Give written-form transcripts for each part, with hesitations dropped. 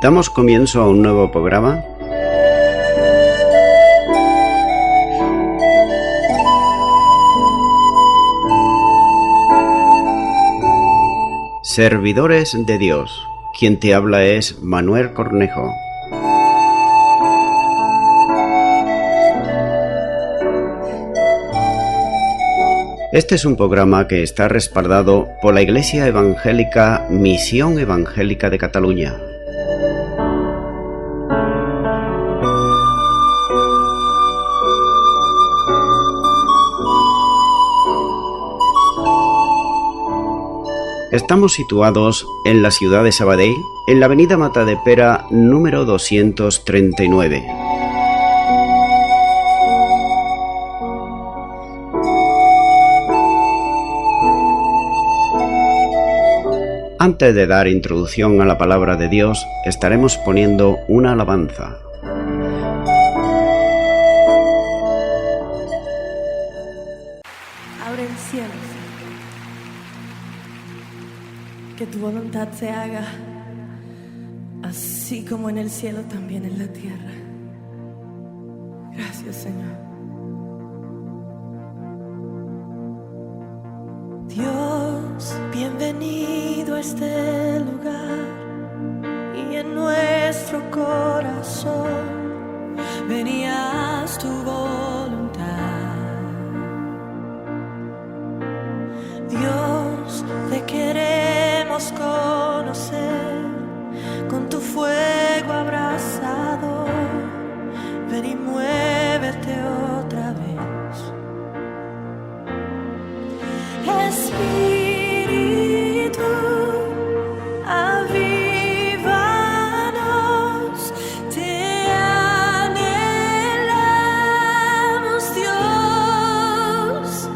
Damos comienzo a un nuevo programa. Servidores de Dios. Quien te habla es Manuel Cornejo. Este es un programa que está respaldado por la Iglesia Evangélica Misión Evangélica de Cataluña. Estamos situados en la ciudad de Sabadell, en la avenida Matadepera número 239. Antes de dar introducción a la palabra de Dios, estaremos poniendo una alabanza. Abre el cielo, que tu voluntad se haga, así como en el cielo, también en la tierra. Gracias, Señor. Dios, bienvenido a este lugar y en nuestro corazón venías tu voluntad. Dios, te queremos conocer con tu fuego abrasador. Ven y muévete otra vez. Espíritu, avívanos, te anhelamos, Dios.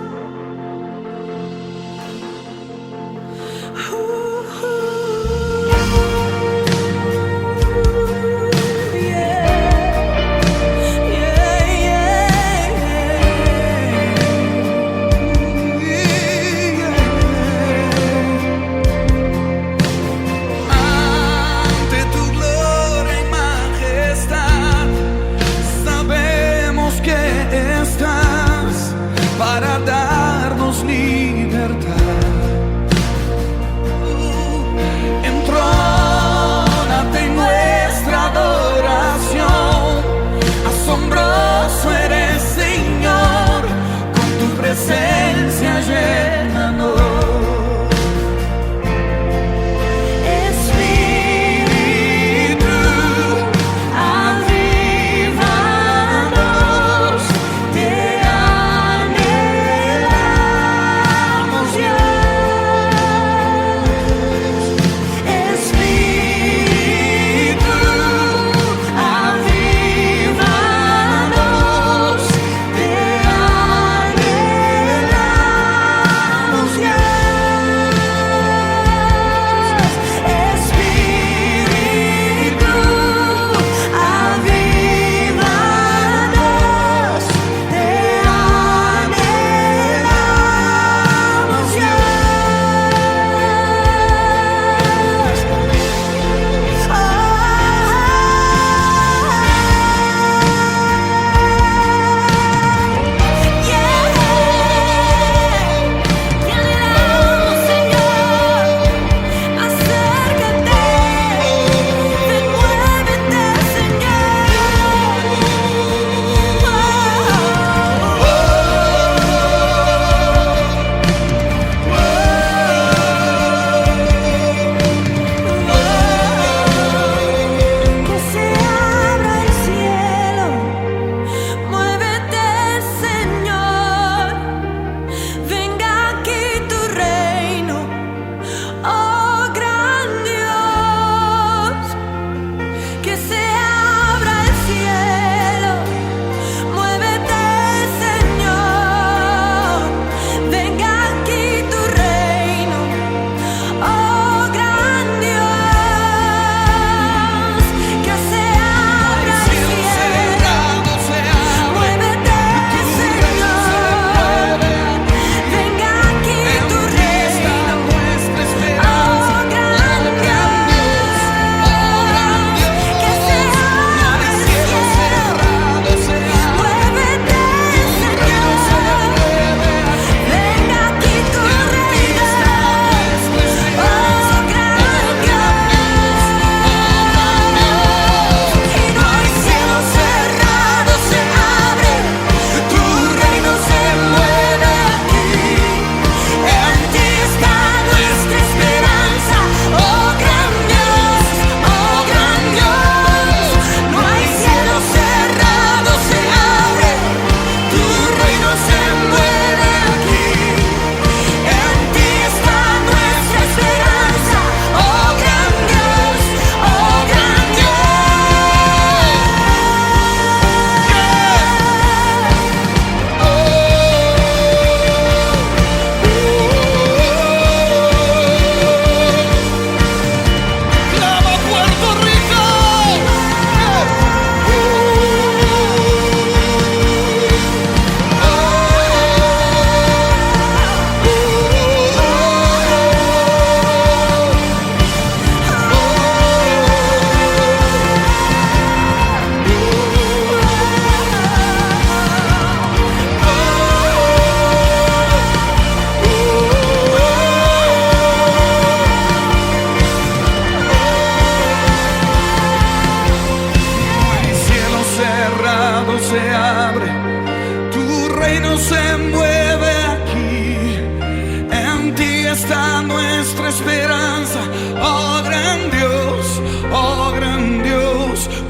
está nuestra esperanza. Oh gran Dios,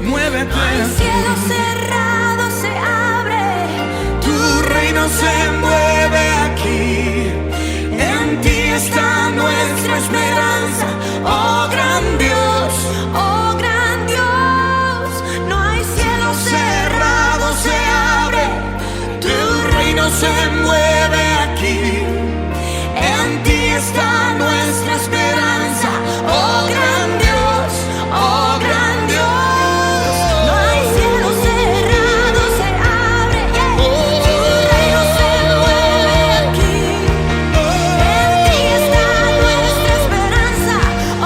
muévete. El cielo cerrado se abre, Tu reino se mueve aquí. En ti está nuestra esperanza. Oh gran Dios, no hay cielo cerrado, se abre. Tu reino se mueve aquí. En ti está nuestra esperanza. Oh gran Dios, oh gran Dios. no hay cielo cerrado, se abre, tu reino se mueve aquí. En ti está nuestra esperanza,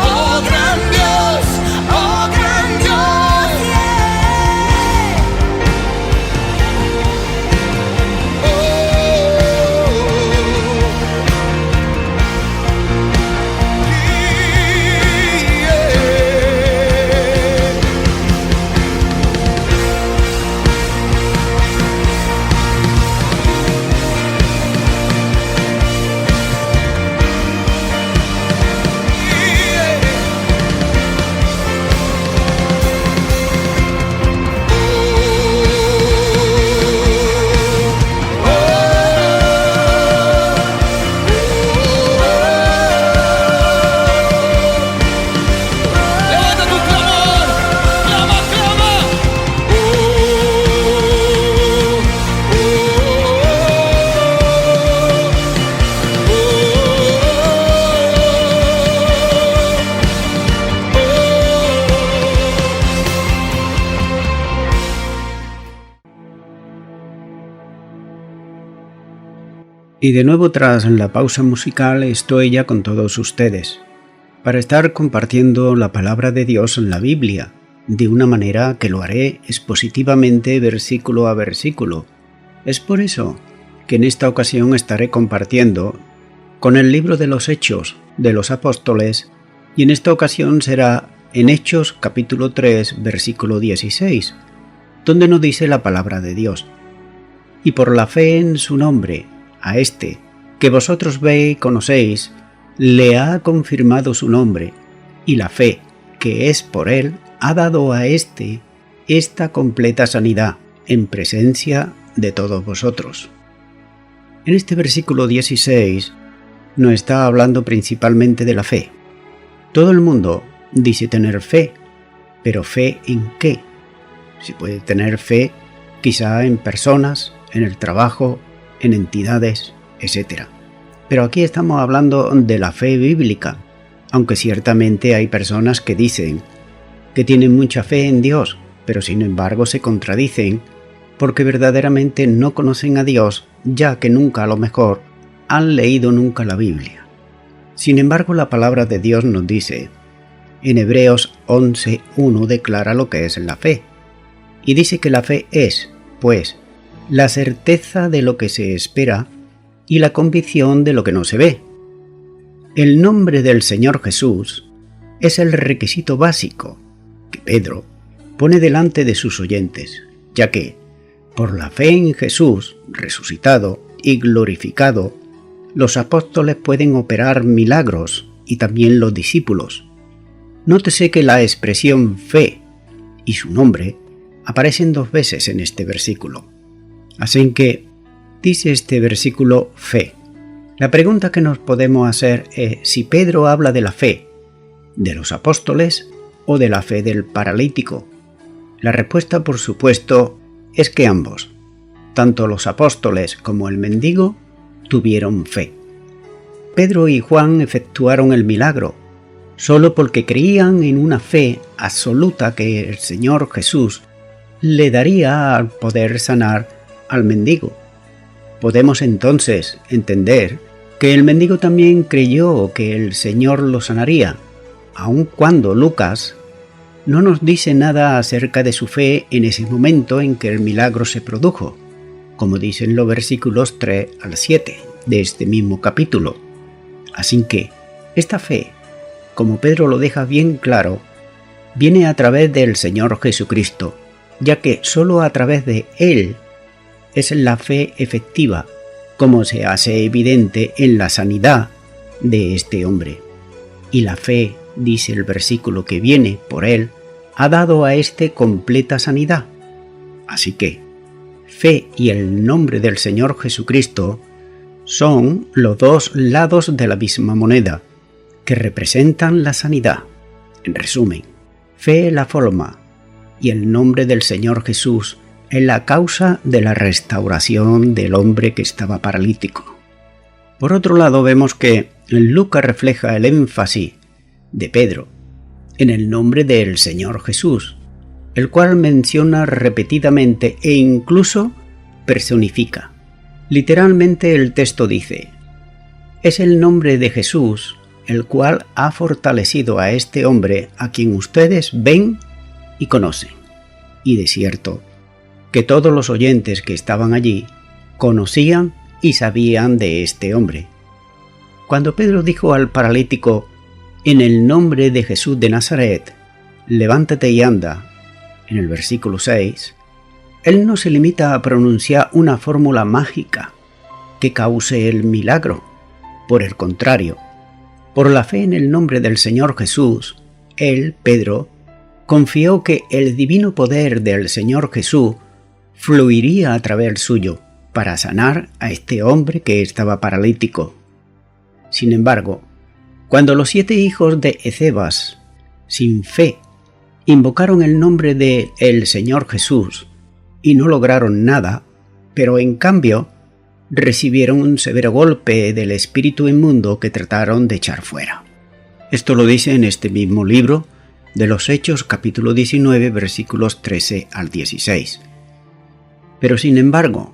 Oh gran Dios, oh gran Dios. Levanta tu clamor, clama, clama. Y de nuevo tras la pausa musical estoy ya con todos ustedes, para estar compartiendo la palabra de Dios en la Biblia, de una manera que lo haré expositivamente versículo a versículo. Es por eso que en esta ocasión estaré compartiendo con el libro de los Hechos de los Apóstoles, y en esta ocasión será en Hechos capítulo 3 versículo 16, donde nos dice la palabra de Dios: y por la fe en su nombre, a este que vosotros veis y conocéis, le ha confirmado su nombre, y la fe que es por él ha dado a este esta completa sanidad en presencia de todos vosotros. En este versículo 16 nos está hablando principalmente de la fe. Todo el mundo dice tener fe, pero ¿fe en qué? Se puede tener fe quizá en personas, en el trabajo, en entidades, etc. Pero aquí estamos hablando de la fe bíblica, aunque ciertamente hay personas que dicen que tienen mucha fe en Dios, pero sin embargo se contradicen porque verdaderamente no conocen a Dios, ya que nunca a lo mejor han leído nunca la Biblia. Sin embargo, la palabra de Dios nos dice, en Hebreos 11:1 declara lo que es la fe, y dice que la fe es, pues, la certeza de lo que se espera y la convicción de lo que no se ve. El nombre del Señor Jesús es el requisito básico que Pedro pone delante de sus oyentes, ya que, por la fe en Jesús resucitado y glorificado, los apóstoles pueden operar milagros y también los discípulos. Nótese que la expresión fe y su nombre aparecen 2 veces en este versículo. Así que dice este versículo fe. La pregunta que nos podemos hacer es si Pedro habla de la fe de los apóstoles o de la fe del paralítico. La respuesta, por supuesto, es que ambos, tanto los apóstoles como el mendigo, tuvieron fe. Pedro y Juan efectuaron el milagro solo porque creían en una fe absoluta que el Señor Jesús le daría al poder sanar al mendigo. Podemos entonces entender que el mendigo también creyó que el Señor lo sanaría, aun cuando Lucas no nos dice nada acerca de su fe en ese momento en que el milagro se produjo, como dicen los versículos 3 al 7 de este mismo capítulo. Así que esta fe, como Pedro lo deja bien claro, viene a través del Señor Jesucristo, ya que solo a través de Él es la fe efectiva, como se hace evidente en la sanidad de este hombre. Y la fe, dice el versículo que viene por él, ha dado a éste completa sanidad. Así que, fe y el nombre del Señor Jesucristo son los dos lados de la misma moneda, que representan la sanidad. En resumen, fe es la forma y el nombre del Señor Jesús es la causa de la restauración del hombre que estaba paralítico. Por otro lado, vemos que Lucas refleja el énfasis de Pedro en el nombre del Señor Jesús, el cual menciona repetidamente e incluso personifica. Literalmente el texto dice: es el nombre de Jesús el cual ha fortalecido a este hombre a quien ustedes ven y conocen. Y de cierto, que todos los oyentes que estaban allí conocían y sabían de este hombre. Cuando Pedro dijo al paralítico: en el nombre de Jesús de Nazaret, levántate y anda, en el versículo 6, él no se limita a pronunciar una fórmula mágica que cause el milagro. Por el contrario, por la fe en el nombre del Señor Jesús, él, Pedro, confió que el divino poder del Señor Jesús fluiría a través suyo para sanar a este hombre que estaba paralítico. Sin embargo, cuando los 7 hijos de Ezebas, sin fe, invocaron el nombre de el Señor Jesús y no lograron nada, pero en cambio recibieron un severo golpe del espíritu inmundo que trataron de echar fuera. Esto lo dice en este mismo libro de los Hechos, capítulo 19, versículos 13 al 16. Pero sin embargo,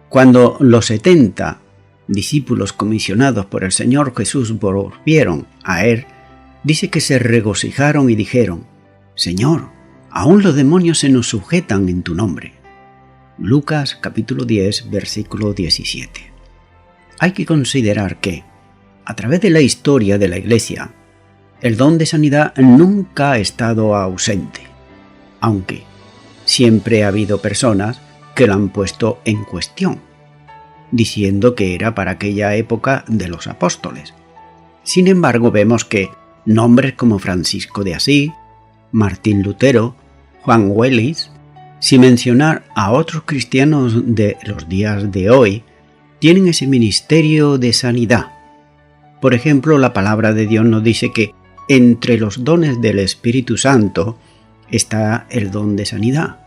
cuando los 70 discípulos comisionados por el Señor Jesús volvieron a él, dice que se regocijaron y dijeron: Señor, aún los demonios se nos sujetan en tu nombre. Lucas capítulo 10, versículo 17. Hay que considerar que, a través de la historia de la Iglesia, el don de sanidad nunca ha estado ausente, aunque siempre ha habido personas que lo han puesto en cuestión, diciendo que era para aquella época de los apóstoles. Sin embargo, vemos que nombres como Francisco de Asís, Martín Lutero, Juan Wesley, sin mencionar a otros cristianos de los días de hoy, tienen ese ministerio de sanidad. Por ejemplo, la palabra de Dios nos dice que entre los dones del Espíritu Santo está el don de sanidad.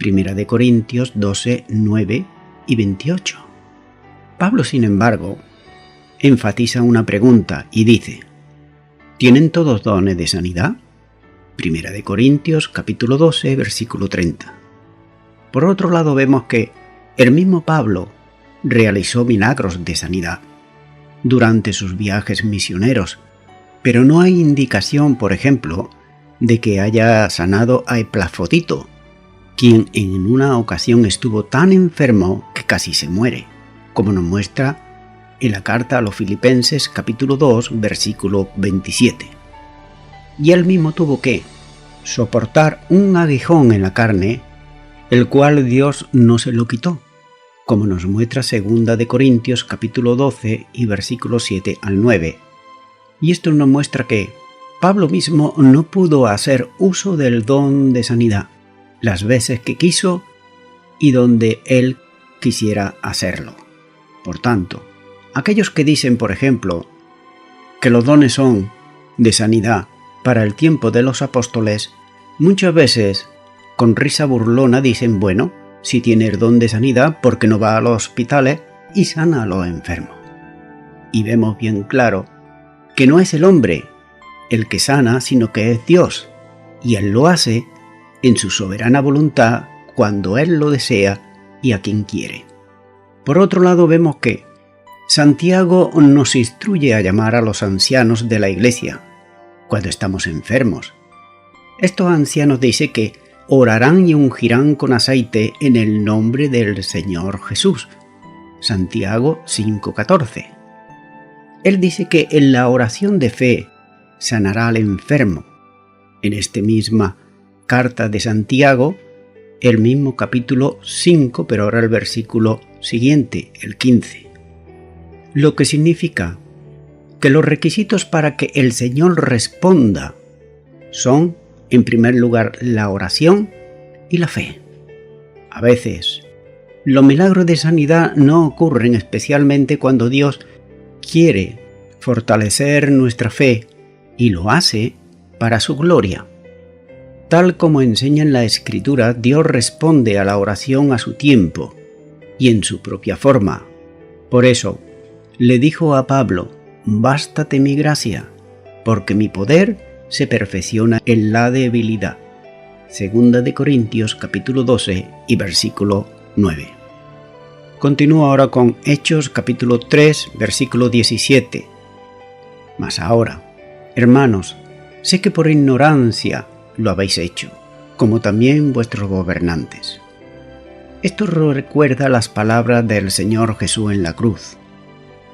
1 Corintios 12, 9 y 28. Pablo, sin embargo, enfatiza una pregunta y dice: ¿tienen todos dones de sanidad? 1 Corintios capítulo 12, versículo 30. Por otro lado, vemos que el mismo Pablo realizó milagros de sanidad durante sus viajes misioneros, pero no hay indicación, por ejemplo, de que haya sanado a Epafrodito, quien en una ocasión estuvo tan enfermo que casi se muere, como nos muestra en la carta a los Filipenses capítulo 2, versículo 27. Y él mismo tuvo que soportar un aguijón en la carne, el cual Dios no se lo quitó, como nos muestra 2 Corintios capítulo 12 y versículos 7 al 9. Y esto nos muestra que Pablo mismo no pudo hacer uso del don de sanidad las veces que quiso y donde él quisiera hacerlo. Por tanto, aquellos que dicen, por ejemplo, que los dones son de sanidad para el tiempo de los apóstoles, muchas veces con risa burlona dicen: bueno, si tiene el don de sanidad, ¿por qué no va a los hospitales y sana a los enfermos? Y vemos bien claro que no es el hombre el que sana, sino que es Dios, y Él lo hace en su soberana voluntad cuando Él lo desea y a quien quiere. Por otro lado, vemos que Santiago nos instruye a llamar a los ancianos de la Iglesia cuando estamos enfermos. Estos ancianos dice que orarán y ungirán con aceite en el nombre del Señor Jesús. Santiago 5:14. Él dice que en la oración de fe sanará al enfermo. En esta misma carta de Santiago, el mismo capítulo 5, pero ahora el versículo siguiente, el 15. Lo que significa que los requisitos para que el Señor responda son, en primer lugar, la oración y la fe. A veces, los milagros de sanidad no ocurren especialmente cuando Dios quiere fortalecer nuestra fe y lo hace para su gloria. Tal como enseña en la Escritura, Dios responde a la oración a su tiempo y en su propia forma. Por eso, le dijo a Pablo: «Bástate mi gracia, porque mi poder se perfecciona en la debilidad». Segunda de Corintios capítulo 12 y versículo 9. Continúo ahora con Hechos capítulo 3, versículo 17. Mas ahora, hermanos, sé que por ignorancia lo habéis hecho, como también vuestros gobernantes. Esto recuerda las palabras del Señor Jesús en la cruz,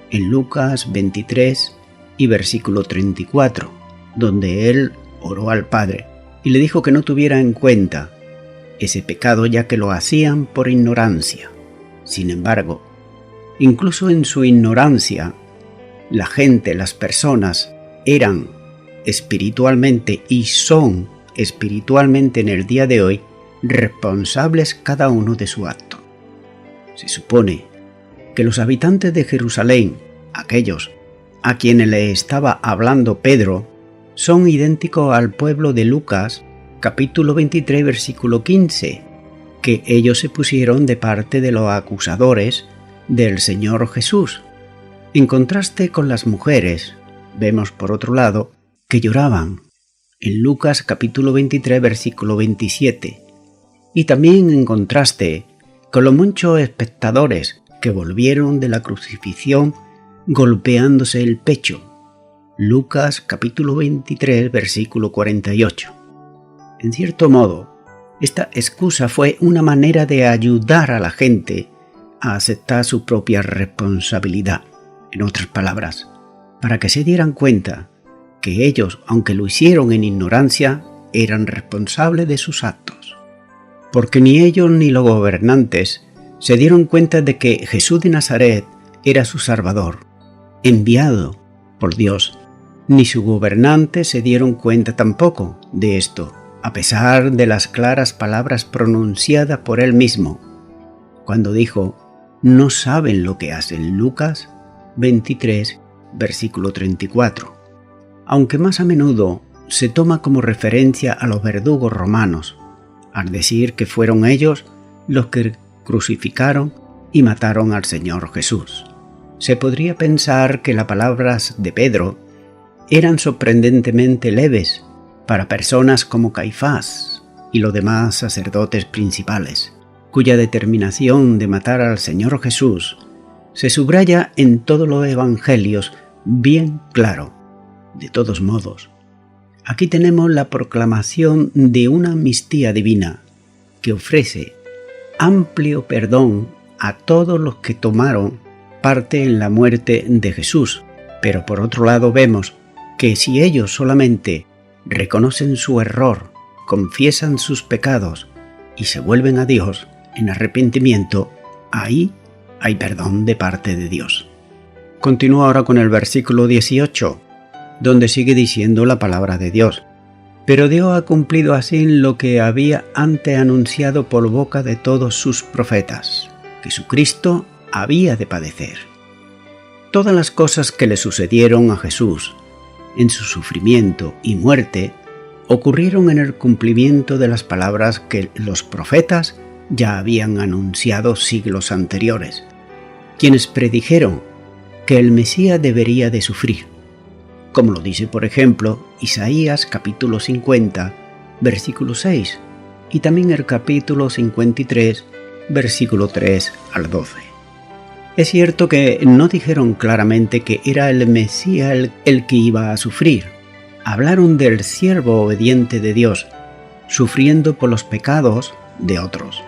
en Lucas 23 y versículo 34, donde Él oró al Padre y le dijo que no tuviera en cuenta ese pecado, ya que lo hacían por ignorancia. Sin embargo, incluso en su ignorancia, la gente, las personas, eran espiritualmente y son espiritualmente en el día de hoy responsables cada uno de su acto. Se supone que los habitantes de Jerusalén, aquellos a quienes le estaba hablando Pedro, son idénticos al pueblo de Lucas, capítulo 23, versículo 15, que ellos se pusieron de parte de los acusadores del Señor Jesús. En contraste con las mujeres, vemos por otro lado que lloraban, en Lucas capítulo 23, versículo 27, y también en contraste con los muchos espectadores que volvieron de la crucifixión golpeándose el pecho, Lucas capítulo 23, versículo 48. En cierto modo, esta excusa fue una manera de ayudar a la gente a aceptar su propia responsabilidad. En otras palabras, para que se dieran cuenta que ellos, aunque lo hicieron en ignorancia, eran responsables de sus actos. Porque ni ellos ni los gobernantes se dieron cuenta de que Jesús de Nazaret era su Salvador, enviado por Dios, ni sus gobernantes se dieron cuenta tampoco de esto, a pesar de las claras palabras pronunciadas por él mismo, cuando dijo: «No saben lo que hacen». Lucas 23, versículo 34. Aunque más a menudo se toma como referencia a los verdugos romanos, al decir que fueron ellos los que crucificaron y mataron al Señor Jesús. Se podría pensar que las palabras de Pedro eran sorprendentemente leves para personas como Caifás y los demás sacerdotes principales, cuya determinación de matar al Señor Jesús se subraya en todos los evangelios bien claro. De todos modos, aquí tenemos la proclamación de una amnistía divina que ofrece amplio perdón a todos los que tomaron parte en la muerte de Jesús, pero por otro lado vemos que si ellos solamente reconocen su error, confiesan sus pecados y se vuelven a Dios en arrepentimiento, ahí hay perdón de parte de Dios. Continúa ahora con el versículo 18, donde sigue diciendo la palabra de Dios. Pero Dios ha cumplido así lo que había antes anunciado por boca de todos sus profetas, que su Cristo había de padecer. Todas las cosas que le sucedieron a Jesús en su sufrimiento y muerte ocurrieron en el cumplimiento de las palabras que los profetas ya habían anunciado siglos anteriores, quienes predijeron que el Mesías debería de sufrir, como lo dice por ejemplo Isaías capítulo 50, versículo 6, y también el capítulo 53, versículo 3 al 12. Es cierto que no dijeron claramente que era el Mesías el que iba a sufrir. Hablaron del siervo obediente de Dios, sufriendo por los pecados de otros.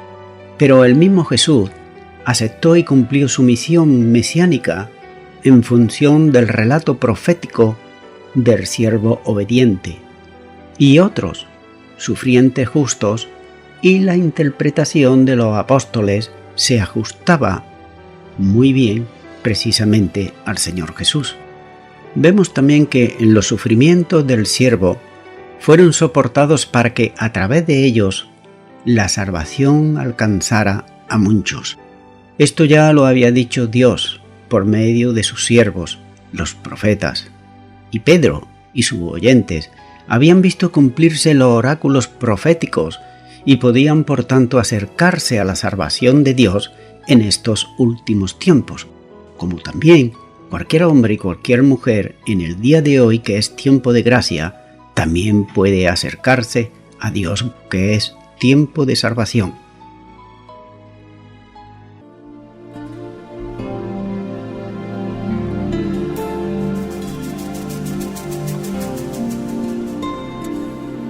Pero el mismo Jesús aceptó y cumplió su misión mesiánica en función del relato profético del siervo obediente, y otros, sufrientes justos, y la interpretación de los apóstoles se ajustaba muy bien precisamente al Señor Jesús. vemos también que los sufrimientos del siervo fueron soportados para que a través de ellos la salvación alcanzara a muchos. Esto ya lo había dicho Dios por medio de sus siervos, los profetas, y Pedro y sus oyentes habían visto cumplirse los oráculos proféticos y podían por tanto acercarse a la salvación de Dios en estos últimos tiempos, como también cualquier hombre y cualquier mujer en el día de hoy, que es tiempo de gracia, también puede acercarse a Dios, que es tiempo de salvación.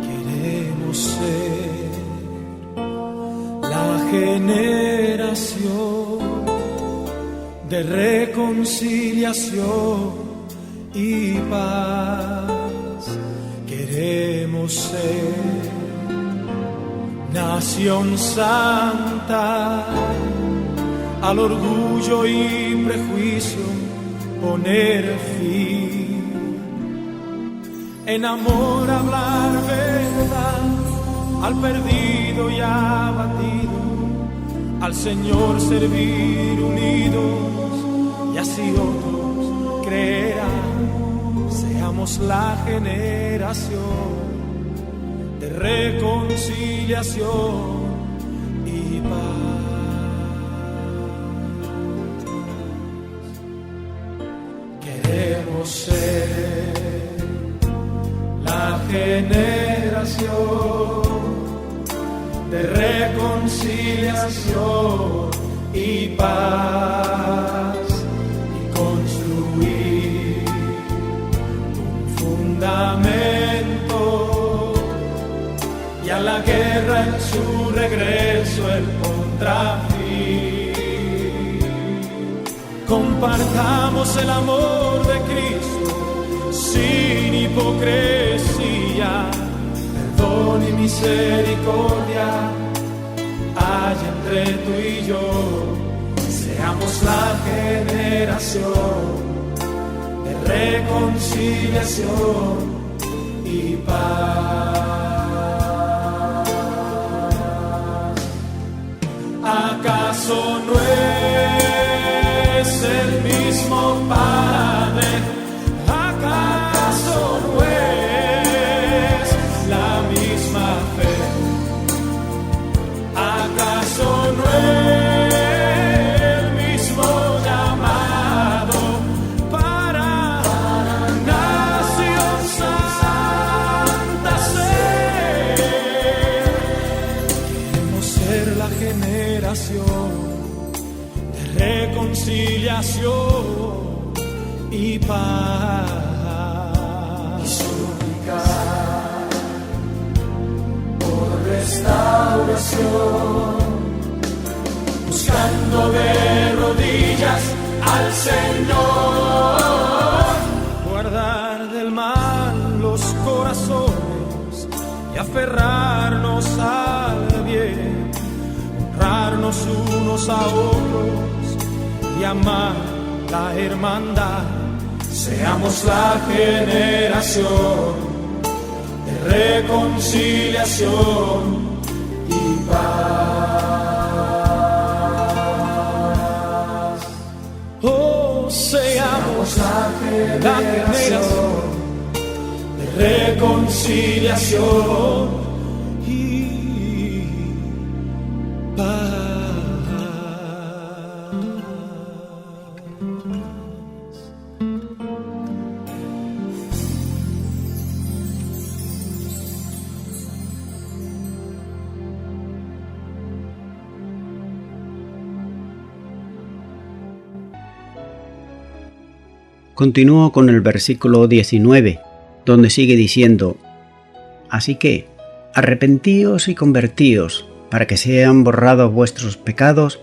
Queremos ser la generación de reconciliación y paz. Queremos ser nación santa, al orgullo y prejuicio poner fin, en amor hablar verdad, al perdido y abatido, al Señor servir unidos, y así otros creerán. Seamos la generación de reconciliación y paz. Queremos ser la generación de reconciliación y paz, y construir un fundamento, y a la guerra en su regreso él pondrá fin. Compartamos el amor de Cristo sin hipocresía, perdón y misericordia hay entre tú y yo. Seamos la generación de reconciliación y paz. ¿Acaso no es el mismo Padre? ¿Acaso no es la misma fe? ¿Acaso no es el mismo llamado para nación santa ser? Queremos ser la generación de reconciliación y paz, y suplicar por restauración, buscando de rodillas al Señor, guardar del mal los corazones y aferrarnos al bien, honrarnos unos a otros y amar la hermandad. Seamos la generación de reconciliación y paz. Oh, seamos la generación de reconciliación y paz. Continúo con el versículo 19, donde sigue diciendo: Así que, arrepentíos y convertíos, para que sean borrados vuestros pecados,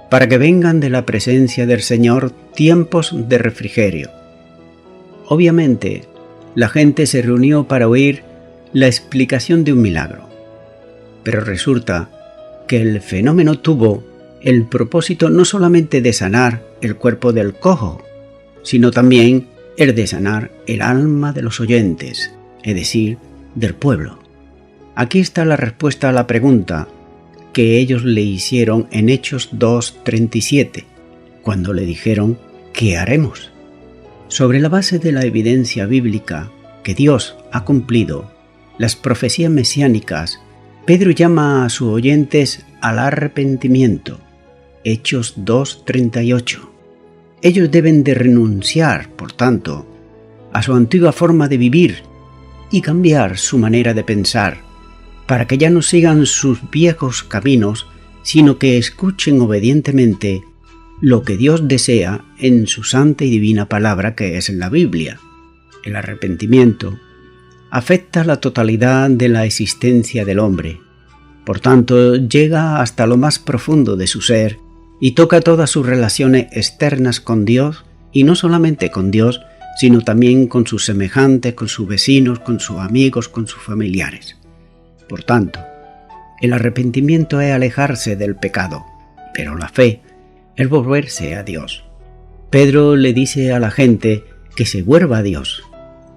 para que vengan de la presencia del Señor tiempos de refrigerio. Obviamente, la gente se reunió para oír la explicación de un milagro, pero resulta que el fenómeno tuvo el propósito no solamente de sanar el cuerpo del cojo, sino también es de sanar el alma de los oyentes, es decir, del pueblo. Aquí está la respuesta a la pregunta que ellos le hicieron en Hechos 2:37, cuando le dijeron: ¿qué haremos? Sobre la base de la evidencia bíblica que Dios ha cumplido las profecías mesiánicas, Pedro llama a sus oyentes al arrepentimiento. Hechos 2:38. Ellos deben de renunciar, por tanto, a su antigua forma de vivir y cambiar su manera de pensar, para que ya no sigan sus viejos caminos, sino que escuchen obedientemente lo que Dios desea en su santa y divina palabra, que es la Biblia. El arrepentimiento afecta la totalidad de la existencia del hombre. Por tanto, llega hasta lo más profundo de su ser y toca todas sus relaciones externas con Dios, y no solamente con Dios, sino también con sus semejantes, con sus vecinos, con sus amigos, con sus familiares. Por tanto, el arrepentimiento es alejarse del pecado, pero la fe es volverse a Dios. Pedro le dice a la gente que se vuelva a Dios,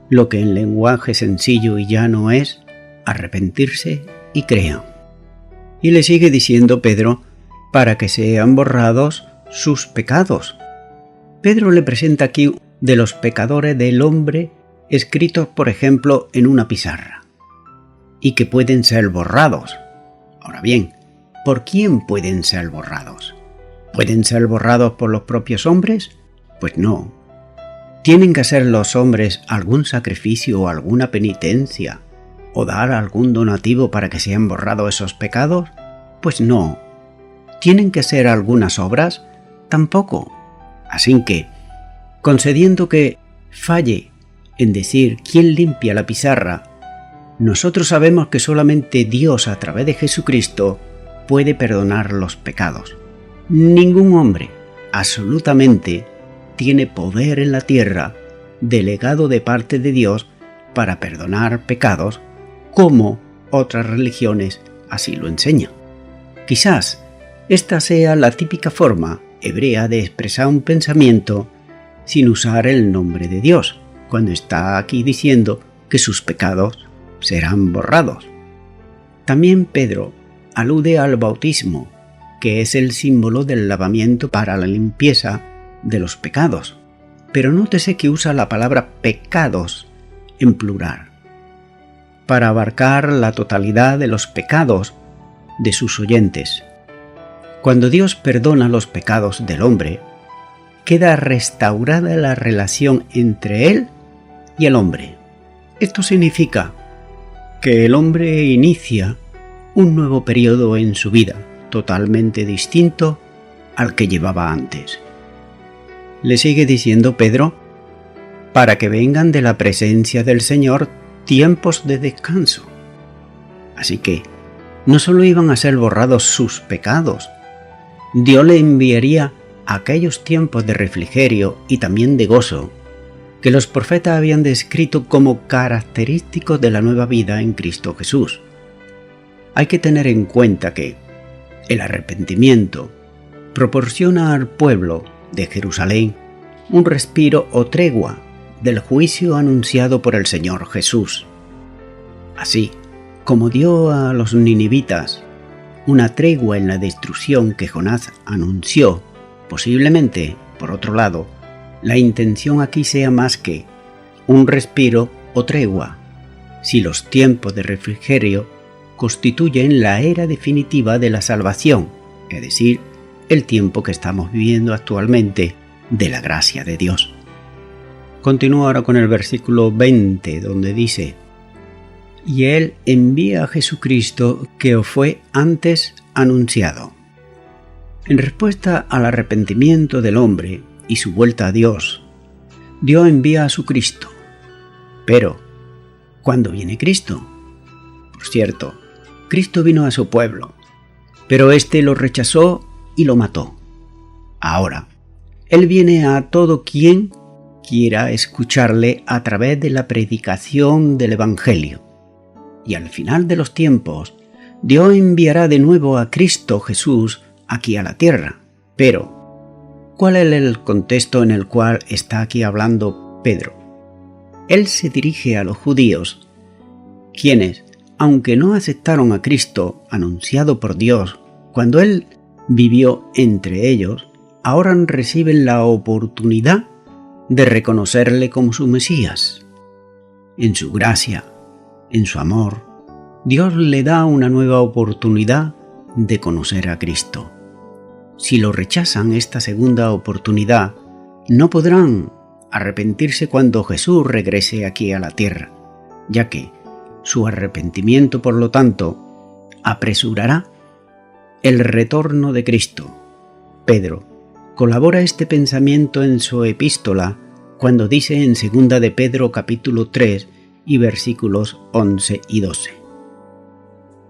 lo que en lenguaje sencillo y llano es arrepentirse y crean. Y le sigue diciendo Pedro para que sean borrados sus pecados. Pedro le presenta aquí de los pecadores del hombre escritos, por ejemplo, en una pizarra, y que pueden ser borrados. Ahora bien, ¿por quién pueden ser borrados? ¿Pueden ser borrados por los propios hombres? Pues no. ¿Tienen que hacer los hombres algún sacrificio o alguna penitencia, o dar algún donativo para que sean borrados esos pecados? Pues no. ¿Tienen que hacer algunas obras? Tampoco. Así que, concediendo que falle en decir quién limpia la pizarra, nosotros sabemos que solamente Dios, a través de Jesucristo, puede perdonar los pecados. Ningún hombre, absolutamente, tiene poder en la tierra, delegado de parte de Dios, para perdonar pecados, como otras religiones así lo enseñan. Quizás esta sea la típica forma hebrea de expresar un pensamiento sin usar el nombre de Dios, cuando está aquí diciendo que sus pecados serán borrados. También Pedro alude al bautismo, que es el símbolo del lavamiento para la limpieza de los pecados, pero nótese que usa la palabra pecados en plural, para abarcar la totalidad de los pecados de sus oyentes. Cuando Dios perdona los pecados del hombre, queda restaurada la relación entre él y el hombre. Esto significa que el hombre inicia un nuevo periodo en su vida, totalmente distinto al que llevaba antes. Le sigue diciendo Pedro, para que vengan de la presencia del Señor tiempos de descanso. Así que no solo iban a ser borrados sus pecados, Dios le enviaría aquellos tiempos de refrigerio y también de gozo que los profetas habían descrito como característicos de la nueva vida en Cristo Jesús. Hay que tener en cuenta que el arrepentimiento proporciona al pueblo de Jerusalén un respiro o tregua del juicio anunciado por el Señor Jesús. Así como dio a los ninivitas una tregua en la destrucción que Jonás anunció, posiblemente, por otro lado, la intención aquí sea más que un respiro o tregua, si los tiempos de refrigerio constituyen la era definitiva de la salvación, es decir, el tiempo que estamos viviendo actualmente de la gracia de Dios. Continúo ahora con el versículo 20, donde dice: y Él envía a Jesucristo que os fue antes anunciado. En respuesta al arrepentimiento del hombre y su vuelta a Dios, Dios envía a su Cristo. Pero, ¿cuándo viene Cristo? Por cierto, Cristo vino a su pueblo, pero éste lo rechazó y lo mató. Ahora, Él viene a todo quien quiera escucharle a través de la predicación del Evangelio. Y al final de los tiempos, Dios enviará de nuevo a Cristo Jesús aquí a la tierra. Pero, ¿cuál es el contexto en el cual está aquí hablando Pedro. Él se dirige a los judíos, quienes, aunque no aceptaron a Cristo anunciado por Dios cuando Él vivió entre ellos, ahora reciben la oportunidad de reconocerle como su Mesías. En su gracia, en su amor, Dios le da una nueva oportunidad de conocer a Cristo. Si lo rechazan esta segunda oportunidad, no podrán arrepentirse cuando Jesús regrese aquí a la tierra, ya que su arrepentimiento, por lo tanto, apresurará el retorno de Cristo. Pedro colabora este pensamiento en su epístola cuando dice en 2 de Pedro capítulo 3 y versículos 11 y 12: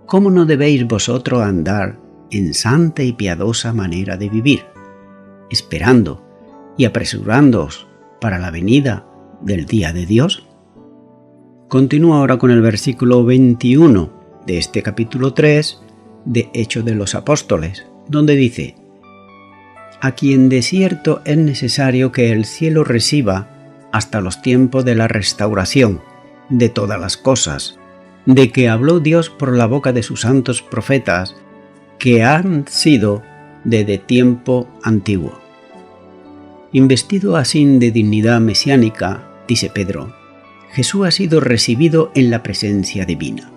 ¿Cómo no debéis vosotros andar en santa y piadosa manera de vivir, esperando y apresurándoos para la venida del día de Dios? Continúa ahora con el versículo 21 de este capítulo 3 de Hechos de los Apóstoles, donde dice: a quien de cierto es necesario que el cielo reciba hasta los tiempos de la restauración de todas las cosas, de que habló Dios por la boca de sus santos profetas, que han sido desde tiempo antiguo. Investido así de dignidad mesiánica, dice Pedro, Jesús ha sido recibido en la presencia divina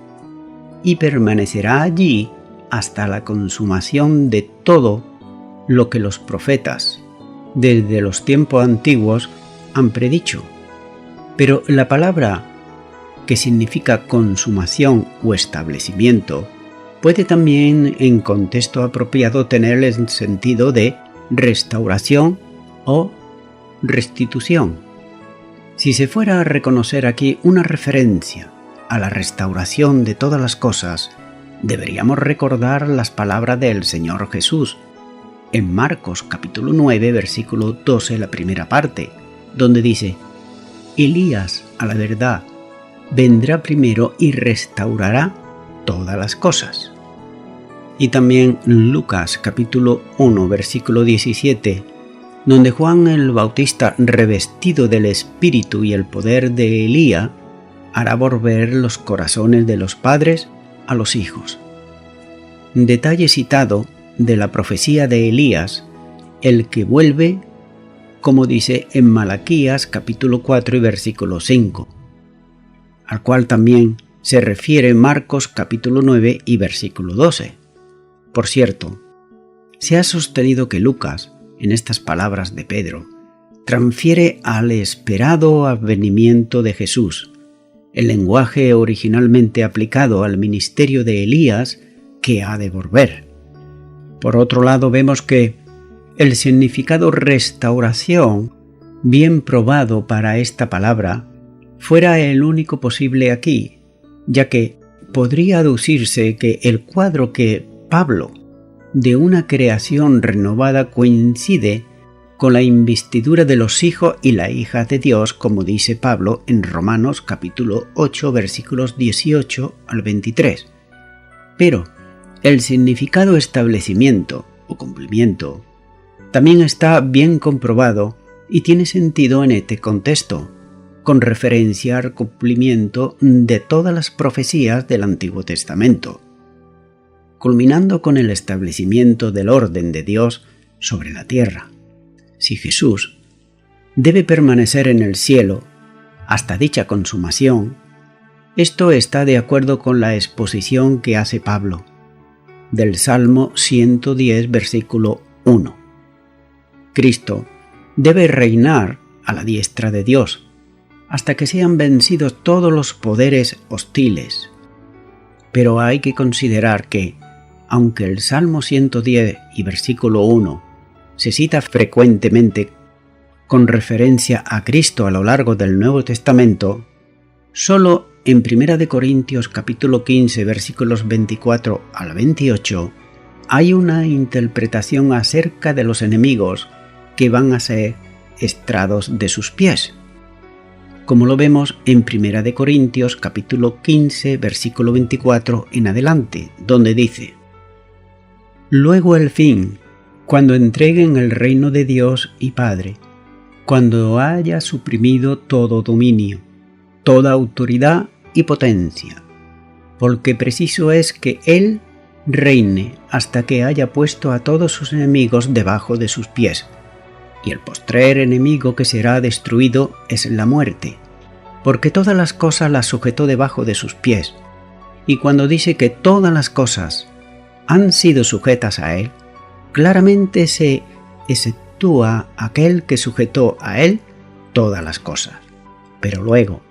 y permanecerá allí hasta la consumación de todo lo que los profetas, desde los tiempos antiguos, han predicho. Pero la palabra que significa consumación o establecimiento puede también en contexto apropiado tener el sentido de restauración o restitución. Si se fuera a reconocer aquí una referencia a la restauración de todas las cosas, deberíamos recordar las palabras del Señor Jesús en Marcos capítulo 9, versículo 12, la primera parte, donde dice: Elías, a la verdad, vendrá primero y restaurará todas las cosas. Y también Lucas capítulo 1, versículo 17, donde Juan el Bautista, revestido del espíritu y el poder de Elías, hará volver los corazones de los padres a los hijos. Detalle citado de la profecía de Elías, el que vuelve, como dice en Malaquías capítulo 4 y versículo 5, al cual también se refiere Marcos capítulo 9 y versículo 12. Por cierto, se ha sostenido que Lucas, en estas palabras de Pedro, transfiere al esperado advenimiento de Jesús el lenguaje originalmente aplicado al ministerio de Elías que ha de volver. Por otro lado, vemos que el significado restauración, bien probado para esta palabra, fuera el único posible aquí, ya que podría aducirse que el cuadro que Pablo de una creación renovada coincide con la investidura de los hijos y la hija de Dios, como dice Pablo en Romanos capítulo 8 versículos 18 al 23. Pero el significado establecimiento o cumplimiento también está bien comprobado y tiene sentido en este contexto, con referencia al cumplimiento de todas las profecías del Antiguo Testamento, culminando con el establecimiento del orden de Dios sobre la tierra. Si Jesús debe permanecer en el cielo hasta dicha consumación, esto está de acuerdo con la exposición que hace Pablo del Salmo 110, versículo 1. Cristo debe reinar a la diestra de Dios hasta que sean vencidos todos los poderes hostiles. Pero hay que considerar que, aunque el Salmo 110 y versículo 1 se cita frecuentemente con referencia a Cristo a lo largo del Nuevo Testamento, solo en 1 de Corintios capítulo 15 versículos 24 al 28 hay una interpretación acerca de los enemigos que van a ser estrados de sus pies, como lo vemos en 1 de Corintios capítulo 15 versículo 24 en adelante, donde dice: Luego el fin, cuando entreguen el reino de Dios y Padre, cuando haya suprimido todo dominio, toda autoridad y potencia, porque preciso es que Él reine hasta que haya puesto a todos sus enemigos debajo de sus pies. Y el postrer enemigo que será destruido es la muerte, porque todas las cosas las sujetó debajo de sus pies. Y cuando dice que todas las cosas han sido sujetas a Él, claramente se exceptúa aquel que sujetó a Él todas las cosas. Pero luego,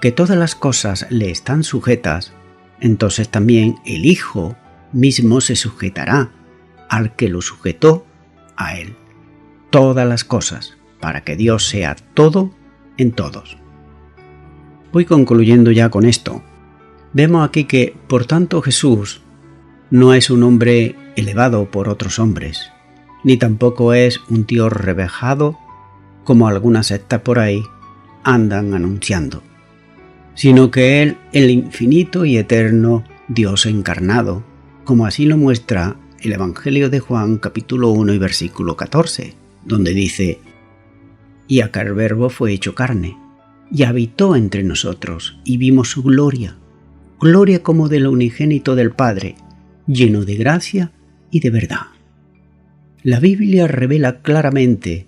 que todas las cosas le están sujetas, entonces también el Hijo mismo se sujetará al que lo sujetó a Él todas las cosas, para que Dios sea todo en todos. Voy concluyendo ya con esto. Vemos aquí que, por tanto, Jesús no es un hombre elevado por otros hombres, ni tampoco es un tío rebajado como algunas sectas por ahí andan anunciando, sino que Él, el infinito y eterno Dios encarnado, como así lo muestra el Evangelio de Juan capítulo 1 y versículo 14, donde dice: «Y aquel Verbo fue hecho carne, y habitó entre nosotros, y vimos su gloria, gloria como del unigénito del Padre, lleno de gracia y de verdad». La Biblia revela claramente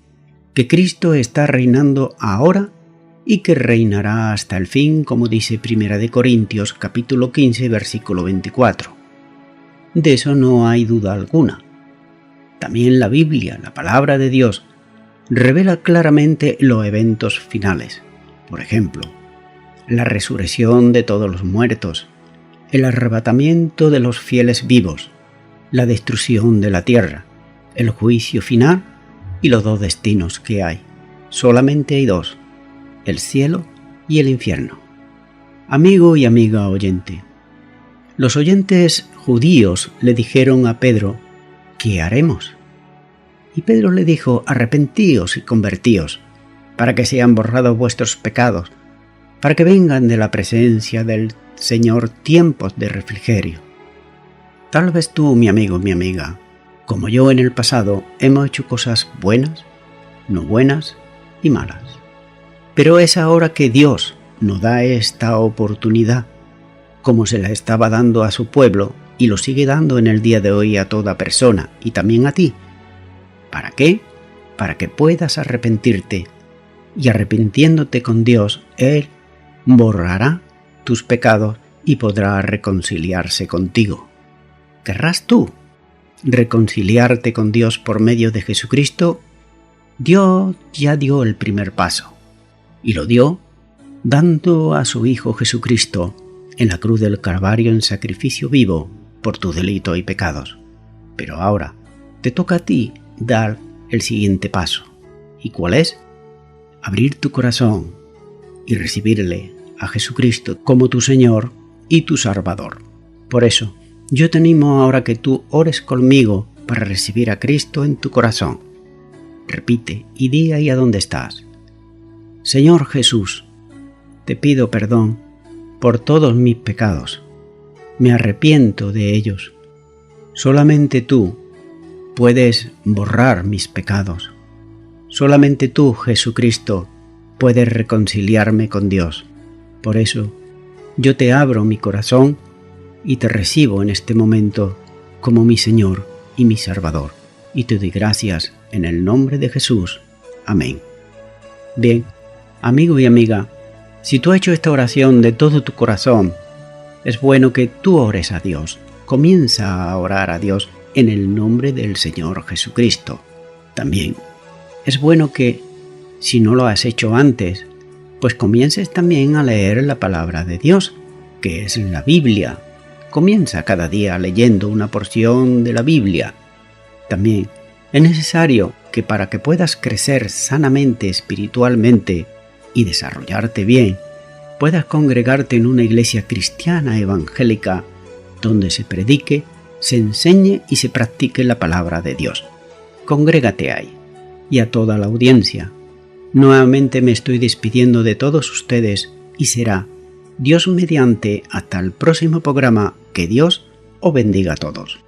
que Cristo está reinando ahora y que reinará hasta el fin, como dice 1 de Corintios capítulo 15 versículo 24. De eso no hay duda alguna. También la Biblia, la palabra de Dios, revela claramente los eventos finales. Por ejemplo, la resurrección de todos los muertos, el arrebatamiento de los fieles vivos, la destrucción de la tierra, el juicio final y los dos destinos que hay. Solamente hay dos: el cielo y el infierno. Amigo y amiga oyente, los oyentes judíos le dijeron a Pedro: ¿qué haremos? Y Pedro le dijo: arrepentíos y convertíos, para que sean borrados vuestros pecados, para que vengan de la presencia del Señor tiempos de refrigerio. Tal vez tú, mi amigo, mi amiga, como yo en el pasado, hemos hecho cosas buenas, no buenas y malas. Pero es ahora que Dios nos da esta oportunidad, como se la estaba dando a su pueblo y lo sigue dando en el día de hoy a toda persona y también a ti. ¿Para qué? Para que puedas arrepentirte, y arrepintiéndote con Dios, Él borrará tus pecados y podrá reconciliarse contigo. ¿Querrás tú reconciliarte con Dios por medio de Jesucristo? Dios ya dio el primer paso, y lo dio dando a su Hijo Jesucristo en la cruz del Calvario en sacrificio vivo por tus delitos y pecados. Pero ahora te toca a ti dar el siguiente paso. ¿Y cuál es? Abrir tu corazón y recibirle a Jesucristo como tu Señor y tu Salvador. Por eso, yo te animo ahora que tú ores conmigo para recibir a Cristo en tu corazón. Repite y di ahí a donde estás: Señor Jesús, te pido perdón por todos mis pecados. Me arrepiento de ellos. Solamente tú puedes borrar mis pecados. Solamente tú, Jesucristo, puedes reconciliarme con Dios. Por eso, yo te abro mi corazón y te recibo en este momento como mi Señor y mi Salvador. Y te doy gracias en el nombre de Jesús. Amén. Bien, amigo y amiga, si tú has hecho esta oración de todo tu corazón, es bueno que tú ores a Dios. Comienza a orar a Dios en el nombre del Señor Jesucristo. También es bueno que, si no lo has hecho antes, pues comiences también a leer la palabra de Dios, que es la Biblia. Comienza cada día leyendo una porción de la Biblia. También es necesario que para que puedas crecer sanamente espiritualmente y desarrollarte bien, puedas congregarte en una iglesia cristiana evangélica donde se predique, se enseñe y se practique la palabra de Dios. Congrégate ahí. Y a toda la audiencia, nuevamente me estoy despidiendo de todos ustedes y será, Dios mediante, hasta el próximo programa. Que Dios os bendiga a todos.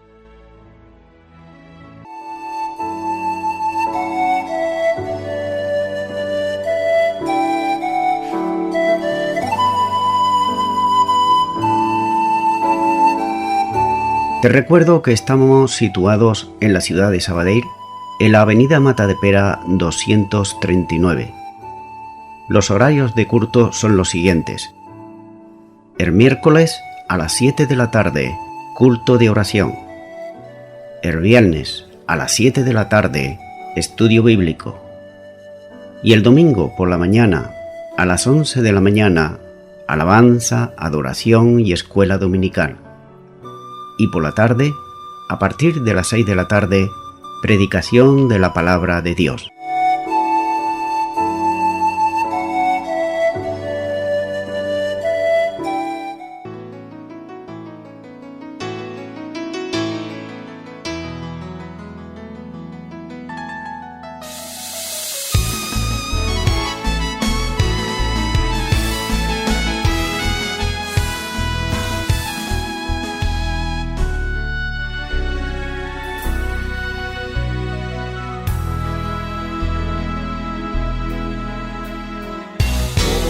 Te recuerdo que estamos situados en la ciudad de Sabadell, en la avenida Matadepera 239. Los horarios de culto son los siguientes. El miércoles a las 7 de la tarde, culto de oración. El viernes a las 7 de la tarde, estudio bíblico. Y el domingo por la mañana, a las 11 de la mañana, alabanza, adoración y escuela dominical. Y por la tarde, a partir de las 6 de la tarde, predicación de la palabra de Dios.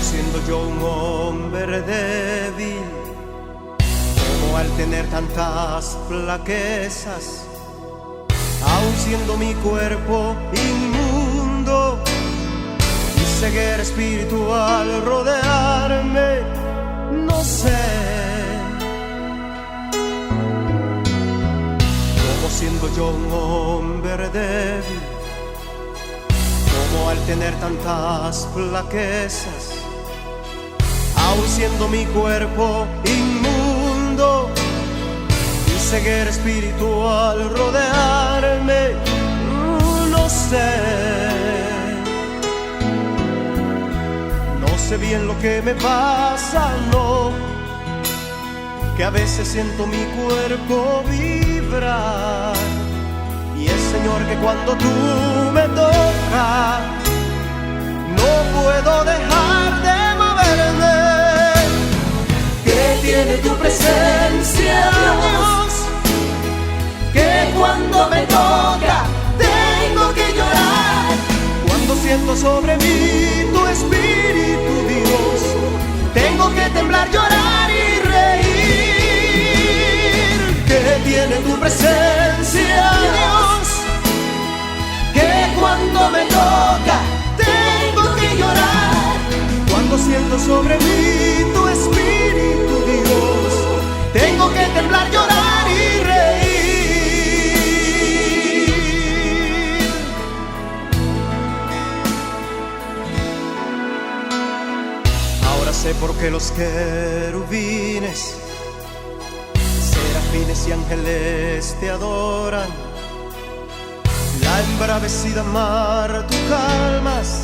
Siendo yo un hombre débil, como al tener tantas flaquezas, aun siendo mi cuerpo inmundo y ceguera espiritual rodearme, no sé como siendo yo un hombre débil, como al tener tantas flaquezas, aun siendo mi cuerpo inmundo y ceguera espiritual rodearme, no sé bien lo que me pasa, no, que a veces siento mi cuerpo vibrar, y es, Señor, que cuando tú me tocas no puedo dejar de moverme. Que tiene tu presencia, Dios, que cuando me toca tengo que llorar. Cuando siento sobre mí tu espíritu, Dios, tengo que temblar, llorar y reír. Que tiene tu presencia, Dios, que cuando me toca tengo que llorar. Cuando siento sobre mí tu espíritu, Dios, tengo que temblar, llorar y reír. Ahora sé por qué los querubines, serafines y ángeles te adoran. La embravecida mar tú calmas,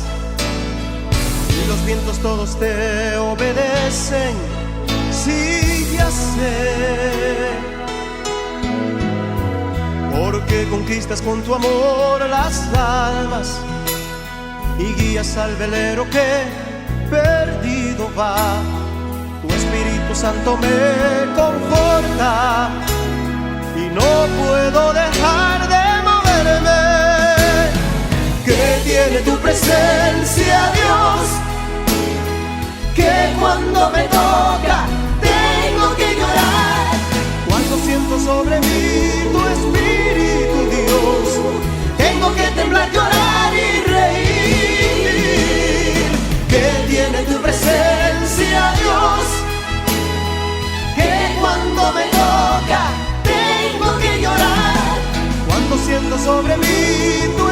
y los vientos todos te obedecen. Sí, ya sé, porque conquistas con tu amor las almas y guías al velero que perdido va. Tu Espíritu Santo me conforta y no puedo dejar de moverme. Que tiene tu presencia, Dios, que cuando me toca tengo que llorar. Cuando siento sobre mí tu espíritu, Dios, tengo que temblar, llorar y reír. Que tiene tu presencia, Dios, que cuando me toca tengo que llorar. Cuando siento sobre mí tu